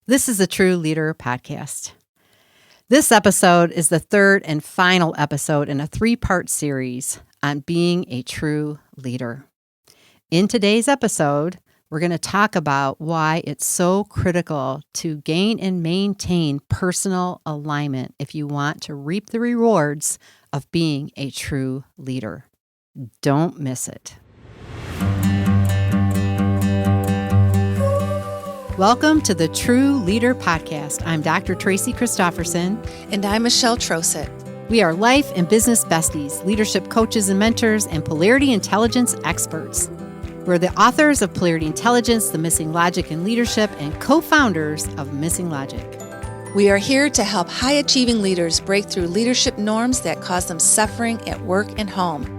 This is the TRU Leader Podcast. This episode is the third and final episode in a 3-part series on being a true leader. In today's episode, we're going to talk about why it's so critical to gain and maintain personal alignment if you want to reap the rewards of being a true leader. Don't miss it. Welcome to the TRU Leader Podcast. I'm Dr. Tracy Christopherson. And I'm Michelle Troseth. We are life and business besties, leadership coaches and mentors, and polarity intelligence experts. We're the authors of Polarity Intelligence, The Missing Logic in Leadership, and co-founders of Missing Logic. We are here to help high-achieving leaders break through leadership norms that cause them suffering at work and home.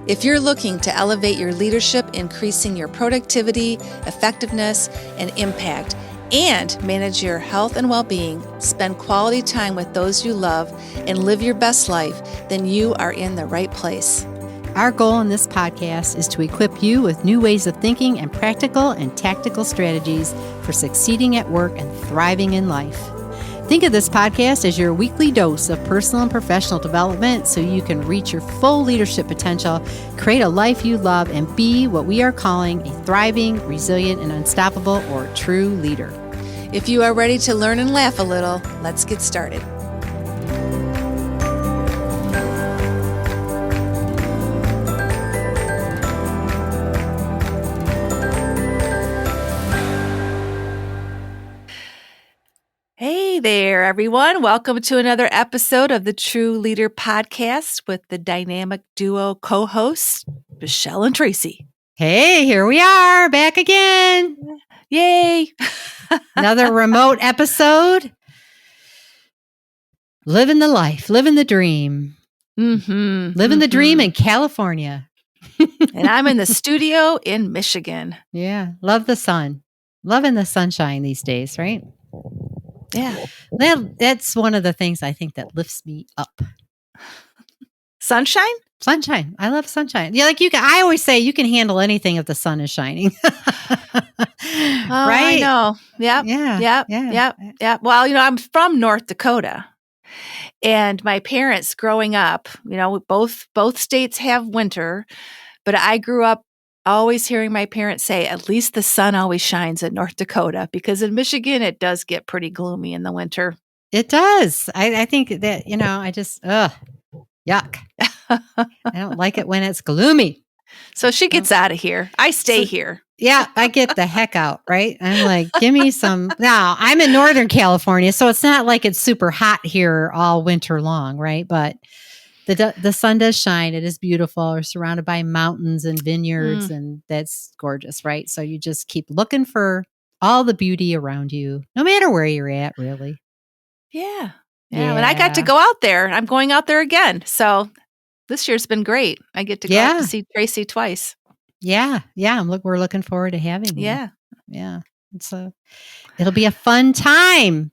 If you're looking to elevate your leadership, increasing your productivity, effectiveness, and impact, and manage your health and well-being, spend quality time with those you love, and live your best life, then you are in the right place. Our goal in this podcast is to equip you with new ways of thinking and practical and tactical strategies for succeeding at work and thriving in life. Think of this podcast as your weekly dose of personal and professional development so you can reach your full leadership potential, create a life you love, and be what we are calling a thriving, resilient, and unstoppable or true leader. If you are ready to learn and laugh a little, let's get started. Hey there, everyone. Welcome to another episode of the TRU Leader Podcast with the dynamic duo co-hosts, Michelle and Tracy. Hey, here we are, back again. Yay! Another remote episode. Living the life, living the dream. Living the dream in California. And I'm in the studio in Michigan. Yeah, love the sun. Loving the sunshine these days, right? Yeah. That's one of the things I think that lifts me up. Sunshine? Sunshine. I love sunshine. Yeah, I always say you can handle anything if the sun is shining. Right? I know. Yep. Yeah. Well, I'm from North Dakota. And my parents growing up, both states have winter, but I grew up always hearing my parents say, at least the sun always shines in North Dakota, because in Michigan, it does get pretty gloomy in the winter. It does. I think that, I just, yuck. I don't like it when it's gloomy. So she gets out of here. I stay here. Yeah, I get the heck out, right? I'm like, give me some. Now, I'm in Northern California, so it's not like it's super hot here all winter long, right? But the sun does shine. It is beautiful. We're surrounded by mountains and vineyards, and that's gorgeous, right? So you just keep looking for all the beauty around you, no matter where you're at, really. Yeah. And I got to go out there. I'm going out there again. So this year's been great. I get to go out to see Tracy twice. Yeah. We're looking forward to having you. Yeah. It'll be a fun time.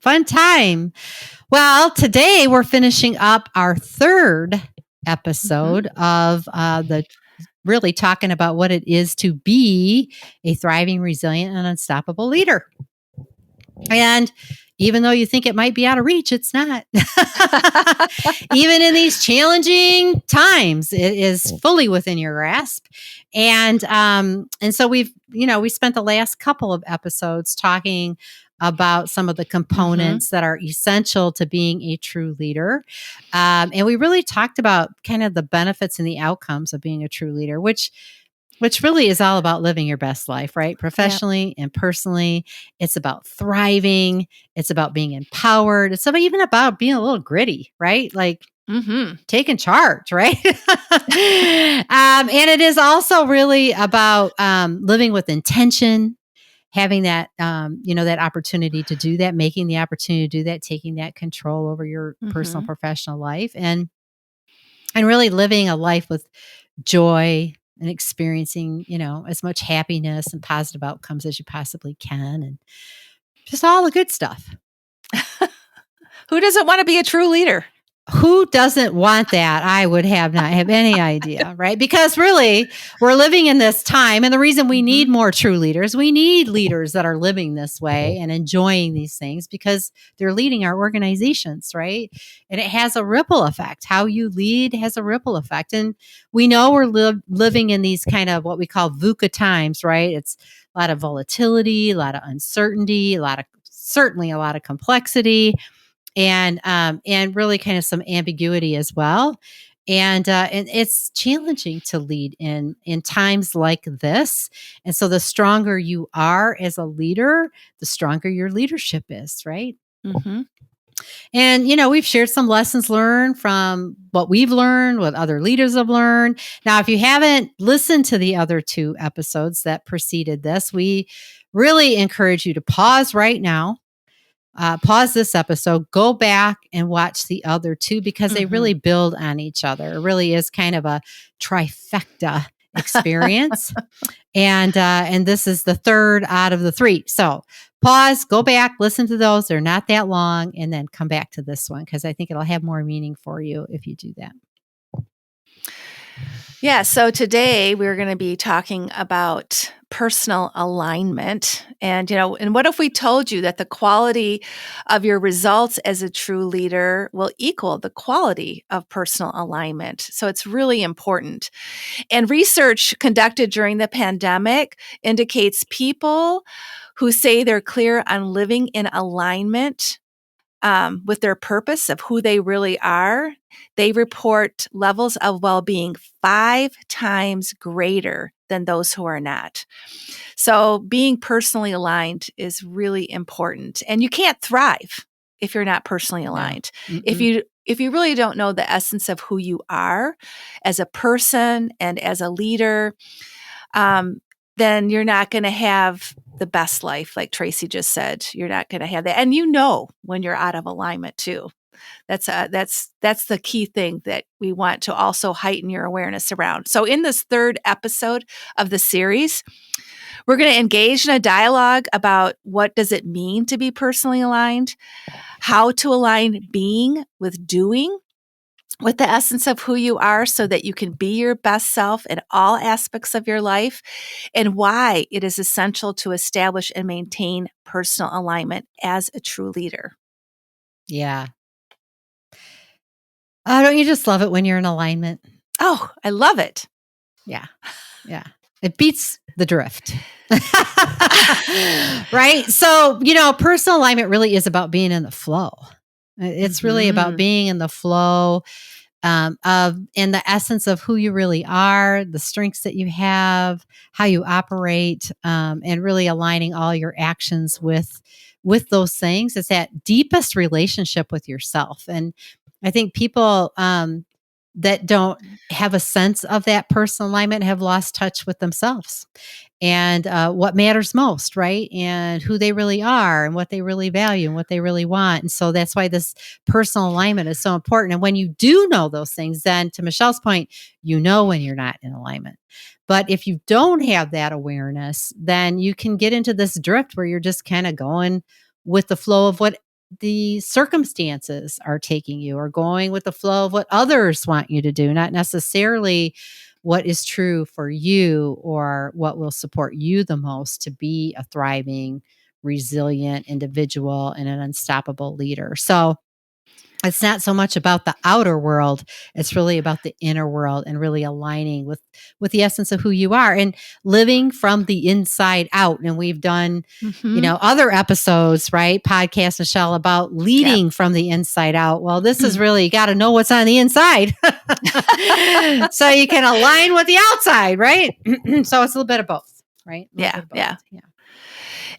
Well, today we're finishing up our third episode of really talking about what it is to be a thriving, resilient, and unstoppable leader. And even though you think it might be out of reach, it's not. Even in these challenging times, it is fully within your grasp. And so we spent the last couple of episodes talking about some of the components that are essential to being a true leader. And we really talked about kind of the benefits and the outcomes of being a true leader, which really is all about living your best life, right? Professionally and personally. It's about thriving. It's about being empowered. It's even about being a little gritty, right? Like taking charge, right? And it is also really about living with intention, having that, that opportunity to do that, making the opportunity to do that, taking that control over your personal, professional life, and really living a life with joy and experiencing, as much happiness and positive outcomes as you possibly can, and just all the good stuff. Who doesn't want to be a true leader? who doesn't want that? I would not have any idea, right? Because really, we're living in this time. And the reason we need more true leaders, we need leaders that are living this way and enjoying these things because they're leading our organizations, right? And it has a ripple effect. How you lead has a ripple effect. And we know we're living in these kind of what we call VUCA times, right? It's a lot of volatility, a lot of uncertainty, certainly a lot of complexity, and really kind of some ambiguity as well. And it's challenging to lead in times like this. And so the stronger you are as a leader, the stronger your leadership is, right? Mm-hmm. And, we've shared some lessons learned from what we've learned, what other leaders have learned. Now, if you haven't listened to the other 2 episodes that preceded this, we really encourage you to pause right now. Pause this episode, go back and watch the other 2 because they really build on each other. It really is kind of a trifecta experience. And this is the 3rd out of the 3. So pause, go back, listen to those. They're not that long. And then come back to this one because I think it'll have more meaning for you if you do that. Yeah, so today we're going to be talking about personal alignment. And, and what if we told you that the quality of your results as a true leader will equal the quality of personal alignment? So it's really important. And research conducted during the pandemic indicates people who say they're clear on living in alignment with their purpose of who they really are, they report levels of well-being 5 times greater than those who are not. So being personally aligned is really important. And you can't thrive if you're not personally aligned. No. If you really don't know the essence of who you are as a person and as a leader, then you're not going to have the best life, like Tracy just said. You're not going to have that, and when you're out of alignment too. That's the key thing that we want to also heighten your awareness around. So, in this 3rd episode of the series, we're going to engage in a dialogue about what does it mean to be personally aligned, how to align being with doing, with the essence of who you are so that you can be your best self in all aspects of your life, and why it is essential to establish and maintain personal alignment as a true leader. Yeah. Oh, don't you just love it when you're in alignment? Oh, I love it. Yeah. Yeah. It beats the drift. Right? So, personal alignment really is about being in the flow. It's really about being in the flow and the essence of who you really are, the strengths that you have, how you operate, and really aligning all your actions with those things. It's that deepest relationship with yourself. And I think people that don't have a sense of that personal alignment have lost touch with themselves and what matters most, right? And who they really are and what they really value and what they really want. And so that's why this personal alignment is so important. And when you do know those things, then to Michelle's point, you know when you're not in alignment. But if you don't have that awareness, then you can get into this drift where you're just kind of going with the flow of what the circumstances are taking you, or going with the flow of what others want you to do, not necessarily what is true for you or what will support you the most to be a thriving, resilient individual and an unstoppable leader. So it's not so much about the outer world. It's really about the inner world and really aligning with the essence of who you are and living from the inside out. And we've done, other episodes, right? Podcast, Michelle, about leading from the inside out. Well, this is really, you got to know what's on the inside so you can align with the outside, right? So it's a little bit of both, right? Yeah.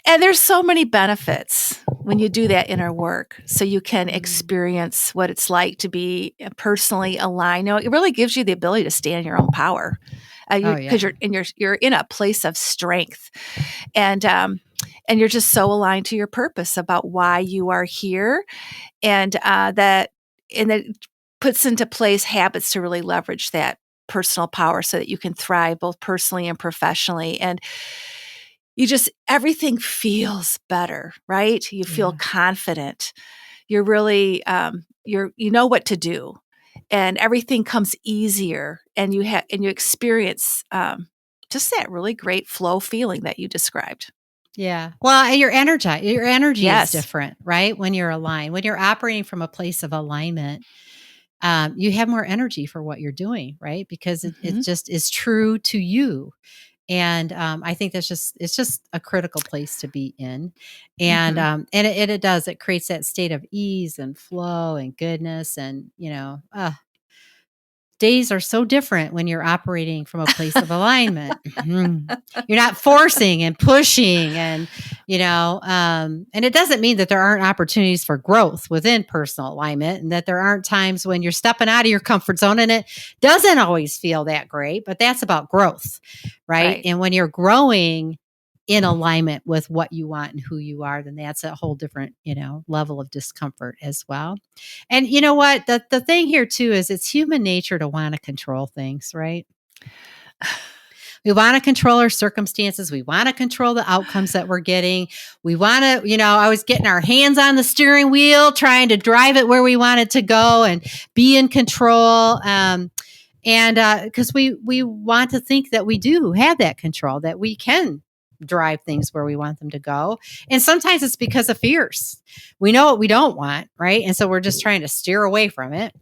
And there's so many benefits when you do that inner work, so you can experience what it's like to be personally aligned. It really gives you the ability to stand in your own power, because you're in a place of strength, and you're just so aligned to your purpose about why you are here, and that puts into place habits to really leverage that personal power so that you can thrive both personally and professionally. And everything feels better, right? You feel confident. you're really, you know what to do, and everything comes easier, and you experience, just that really great flow feeling that you described. Yeah. Well, and your energy is Yes. different, right? When you're aligned, when you're operating from a place of alignment, you have more energy for what you're doing, right? Because it Mhm. just is true to you. And I think it's just a critical place to be in. And Mhm. it does, it creates that state of ease and flow and goodness. And, days are so different when you're operating from a place of alignment. Mhm. You're not forcing and pushing and, and it doesn't mean that there aren't opportunities for growth within personal alignment and that there aren't times when you're stepping out of your comfort zone and it doesn't always feel that great, but that's about growth, right? Right. And when you're growing in alignment with what you want and who you are, then that's a whole different, level of discomfort as well. And you know what? The thing here too is it's human nature to want to control things, right? We want to control our circumstances. We want to control the outcomes that we're getting. We want to, always getting our hands on the steering wheel, trying to drive it where we want it to go and be in control. And because we want to think that we do have that control, that we can drive things where we want them to go. And sometimes it's because of fears. We know what we don't want, right? And so we're just trying to steer away from it.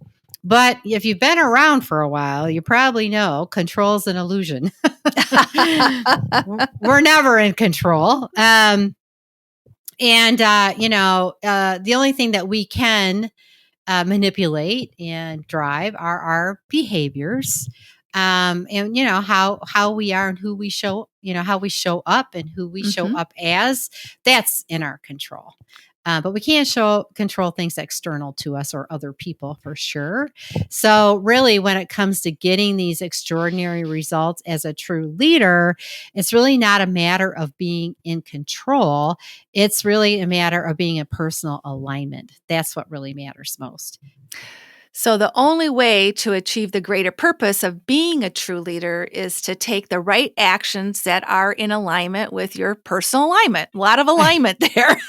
But if you've been around for a while, you probably know control's an illusion. We're never in control. The only thing that we can manipulate and drive are our behaviors, and how we are and who we show, how we show up and who we show Mhm. up as. That's in our control. But we can't control things external to us or other people for sure. So really, when it comes to getting these extraordinary results as a true leader, it's really not a matter of being in control. It's really a matter of being in personal alignment. That's what really matters most. So, the only way to achieve the greater purpose of being a true leader is to take the right actions that are in alignment with your personal alignment. A lot of alignment there.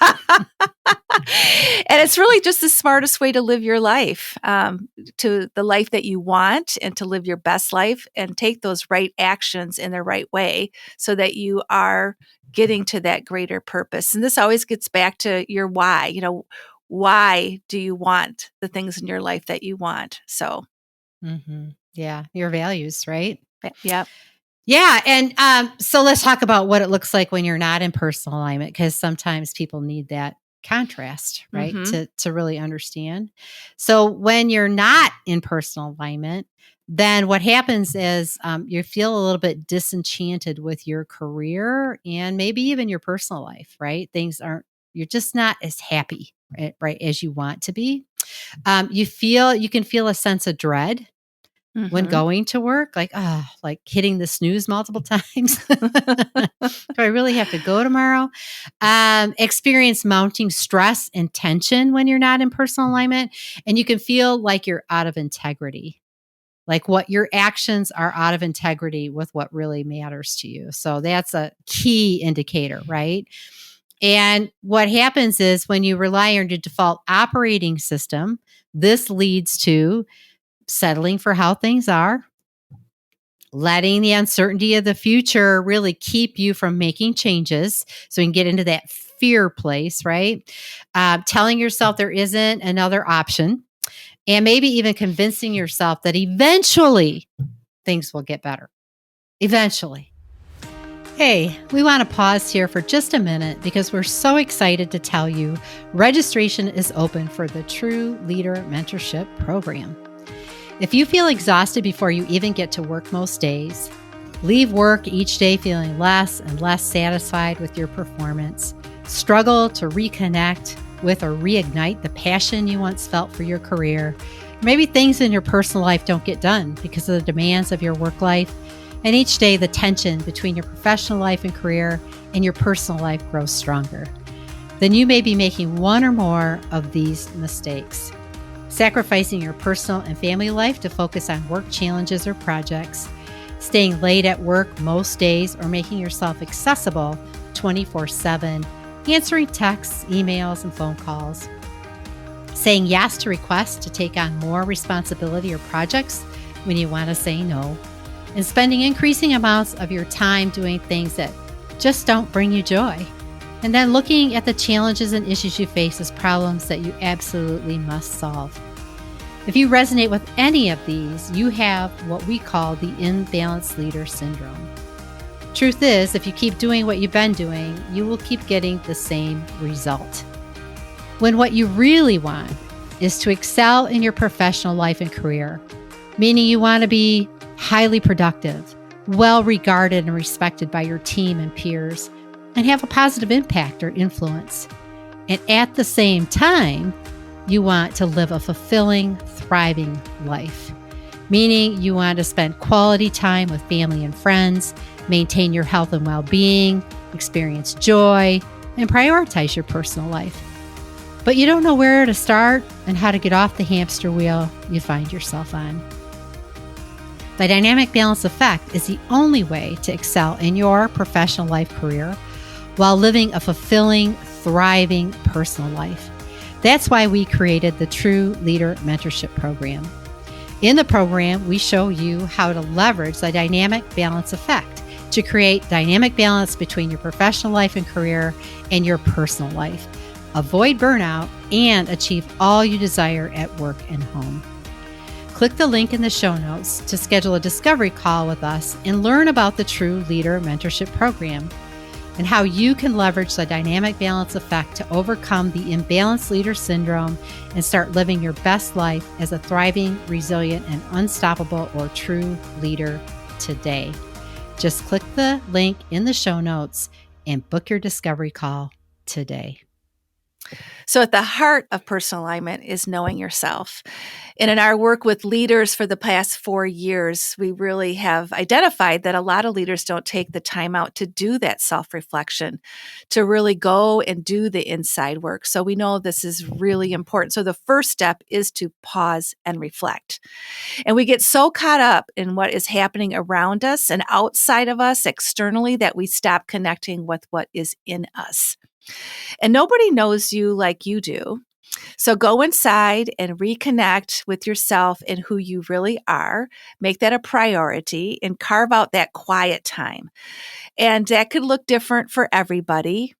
And it's really just the smartest way to live your life, to the life that you want, and to live your best life and take those right actions in the right way so that you are getting to that greater purpose. And this always gets back to your why. Why do you want the things in your life that you want? So, Yeah, your values, right? yeah. Yeah, and so let's talk about what it looks like when you're not in personal alignment, because sometimes people need that contrast, right, Mhm. to really understand. So when you're not in personal alignment, then what happens is you feel a little bit disenchanted with your career and maybe even your personal life, right? You're just not as happy, right, as you want to be. You can feel a sense of dread when Mhm. going to work, like hitting the snooze multiple times. Do I really have to go tomorrow? Experience mounting stress and tension when you're not in personal alignment. And you can feel like you're out of integrity, like what your actions are out of integrity with what really matters to you. So that's a key indicator, right? And what happens is when you rely on your default operating system, this leads to settling for how things are, letting the uncertainty of the future really keep you from making changes so you can get into that fear place, right? Telling yourself there isn't another option, and maybe even convincing yourself that eventually things will get better. Eventually. Hey, we want to pause here for just a minute because we're so excited to tell you registration is open for the TRU Leader Mentorship Program. If you feel exhausted before you even get to work most days, leave work each day feeling less and less satisfied with your performance, struggle to reconnect with or reignite the passion you once felt for your career, maybe things in your personal life don't get done because of the demands of your work life, and each day the tension between your professional life and career and your personal life grows stronger, then you may be making one or more of these mistakes. Sacrificing your personal and family life to focus on work challenges or projects, staying late at work most days, or making yourself accessible 24/7, answering texts, emails, and phone calls. saying yes to requests to take on more responsibility or projects when you want to say no, and spending increasing amounts of your time doing things that just don't bring you joy. And then looking at the challenges and issues you face as problems that you absolutely must solve. If you resonate with any of these, you have what we call the imbalanced leader syndrome. Truth is, if you keep doing what you've been doing, you will keep getting the same result. When what you really want is to excel in your professional life and career, meaning you want to be highly productive, well regarded and respected by your team and peers, and have a positive impact or influence. And at the same time, you want to live a fulfilling, thriving life, meaning you want to spend quality time with family and friends, maintain your health and well-being, experience joy, and prioritize your personal life. But you don't know where to start and how to get off the hamster wheel you find yourself on. The dynamic balance effect is the only way to excel in your professional life career while living a fulfilling, thriving personal life. That's why we created the TRU Leader Mentorship Program. In the program, we show you how to leverage the dynamic balance effect to create dynamic balance between your professional life and career and your personal life, avoid burnout, and achieve all you desire at work and home. Click the link in the show notes to schedule a discovery call with us and learn about the TRU Leader Mentorship Program and how you can leverage the dynamic balance effect to overcome the imbalanced leader syndrome and start living your best life as a thriving, resilient, and unstoppable or true leader today. Just click the link in the show notes and book your discovery call today. So at the heart of personal alignment is knowing yourself. And in our work with leaders for the past 4 years, we really have identified that a lot of leaders don't take the time out to do that self-reflection, to really go and do the inside work. So we know this is really important. So the first step is to pause and reflect. And we get so caught up in what is happening around us and outside of us externally that we stop connecting with what is in us. And nobody knows you like you do. So go inside and reconnect with yourself and who you really are. Make that a priority and carve out that quiet time. And that could look different for everybody.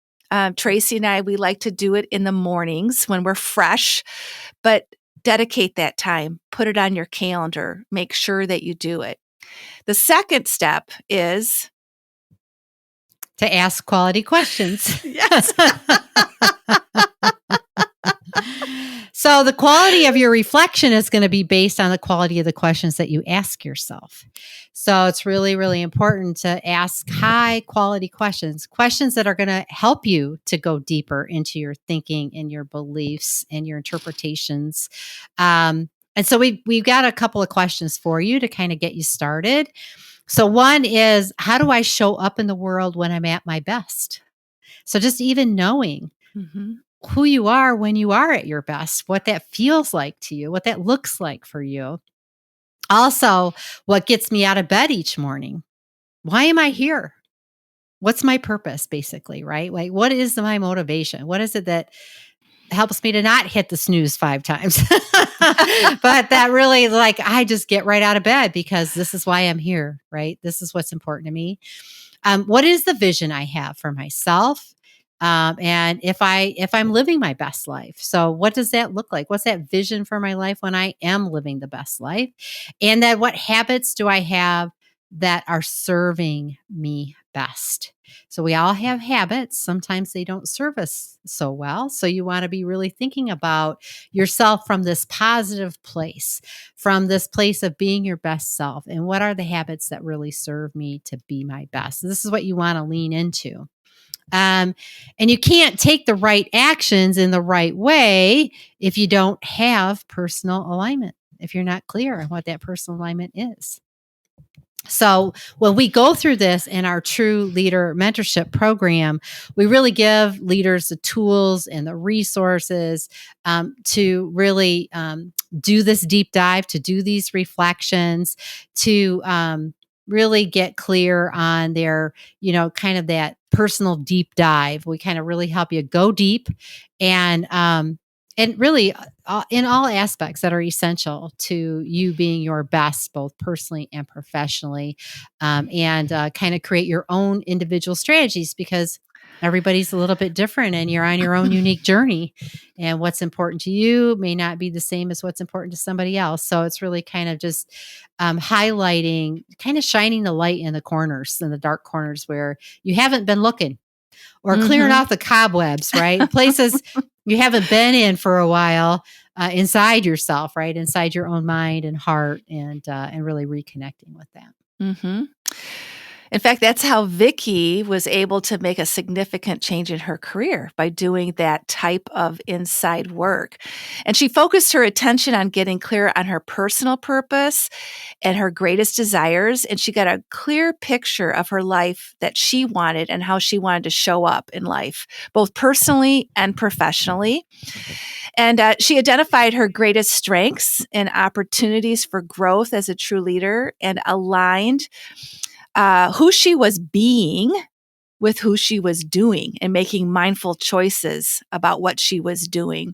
Tracy and I, we like to do it in the mornings when we're fresh, but dedicate that time. Put it on your calendar. Make sure that you do it. The second step is to ask quality questions. yes. So the quality of your reflection is going to be based on the quality of the questions that you ask yourself. So it's really, really important to ask high quality questions, questions that are going to help you to go deeper into your thinking and your beliefs and your interpretations. And so we've got a couple of questions for you to kind of get you started. So one is, how do I show up in the world when I'm at my best? So just even knowing who you are when you are at your best, what that feels like to you, what that looks like for you. Also, what gets me out of bed each morning? Why am I here? What's my purpose, basically, right? Like, what is my motivation? What is it that helps me to not hit the snooze 5 times? But that really, like, I just get right out of bed because this is why I'm here, right? This is what's important to me. What is the vision I have for myself? And if I'm living my best life, so what does that look like? What's that vision for my life when I am living the best life? And then what habits do I have that are serving me best? So we all have habits. Sometimes they don't serve us so well. So you want to be really thinking about yourself from this positive place, from this place of being your best self. And what are the habits that really serve me to be my best? This is what you want to lean into. And you can't take the right actions in the right way if you don't have personal alignment, if you're not clear on what that personal alignment is. So when we go through this in our TRU Leader Mentorship Program, we really give leaders the tools and the resources to really do this deep dive, to do these reflections, to really get clear on their, kind of that personal deep dive. We kind of really help you go deep and really in all aspects that are essential to you being your best, both personally and professionally, and kind of create your own individual strategies, because everybody's a little bit different and you're on your own unique journey, and what's important to you may not be the same as what's important to somebody else. So it's really kind of just highlighting, kind of shining the light in the corners, in the dark corners where you haven't been looking, or clearing off the cobwebs, right? Places you haven't been in for a while, inside yourself, right? Inside your own mind and heart, and really reconnecting with that. Mm-hmm. In fact, that's how Vicki was able to make a significant change in her career, by doing that type of inside work. And she focused her attention on getting clear on her personal purpose and her greatest desires. And she got a clear picture of her life that she wanted and how she wanted to show up in life, both personally and professionally. And she identified her greatest strengths and opportunities for growth as a true leader, and aligned who she was being with who she was doing, and making mindful choices about what she was doing.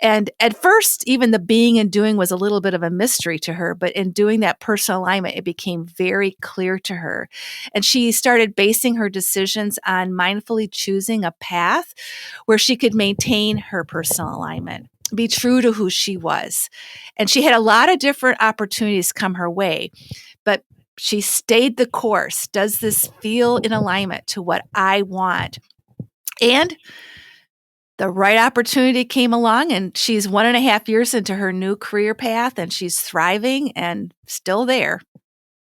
And at first, even the being and doing was a little bit of a mystery to her, but in doing that personal alignment, it became very clear to her. And she started basing her decisions on mindfully choosing a path where she could maintain her personal alignment, be true to who she was. And she had a lot of different opportunities come her way, but she stayed the course. Does this feel in alignment to what I want? And the right opportunity came along, and she's 1.5 years into her new career path, and she's thriving and still there.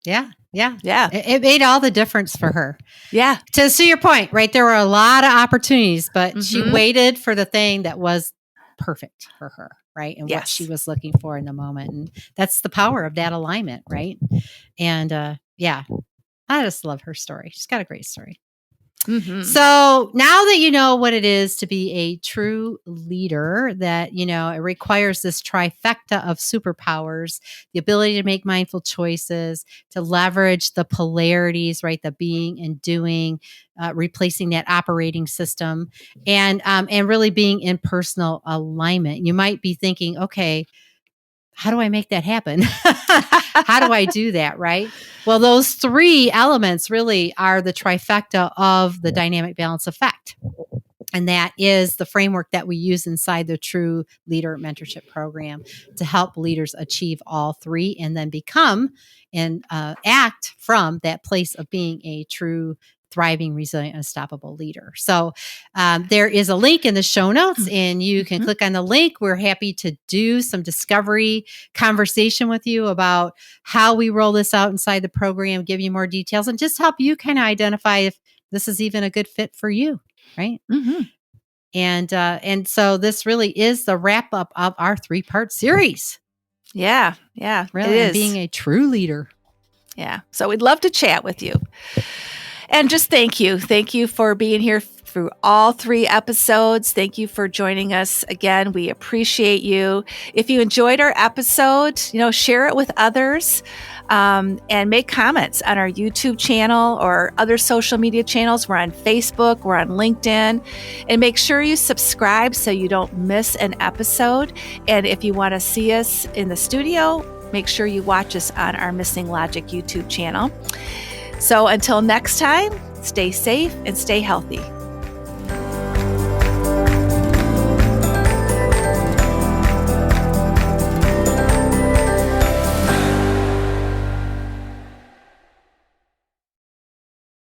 Yeah. It made all the difference for her. Yeah. To see your point, right? There were a lot of opportunities, but she waited for the thing that was perfect for her, right? And what she was looking for in the moment. And that's the power of that alignment, right? And I just love her story. She's got a great story. So now that you know what it is to be a true leader, that, it requires this trifecta of superpowers, the ability to make mindful choices, to leverage the polarities, right? The being and doing, replacing that operating system, and really being in personal alignment. You might be thinking, okay, how do I make that happen? How do I do that? Right. Well, those three elements really are the trifecta of the dynamic balance effect. And that is the framework that we use inside the TRU Leader Mentorship Program to help leaders achieve all three, and then become and act from that place of being a true, thriving, resilient, unstoppable leader. So there is a link in the show notes, and you can click on the link. We're happy to do some discovery conversation with you about how we roll this out inside the program, give you more details, and just help you kind of identify if this is even a good fit for you, right? And so this really is the wrap up of our 3-part series. Yeah, really, it is. Being a true leader. Yeah, so we'd love to chat with you. And just thank you. Thank you for being here through all 3 episodes. Thank you for joining us again. We appreciate you. If you enjoyed our episode, share it with others, and make comments on our YouTube channel or other social media channels. We're on Facebook, we're on LinkedIn, and make sure you subscribe so you don't miss an episode. And if you want to see us in the studio, make sure you watch us on our Missing Logic YouTube channel. So until next time, stay safe and stay healthy.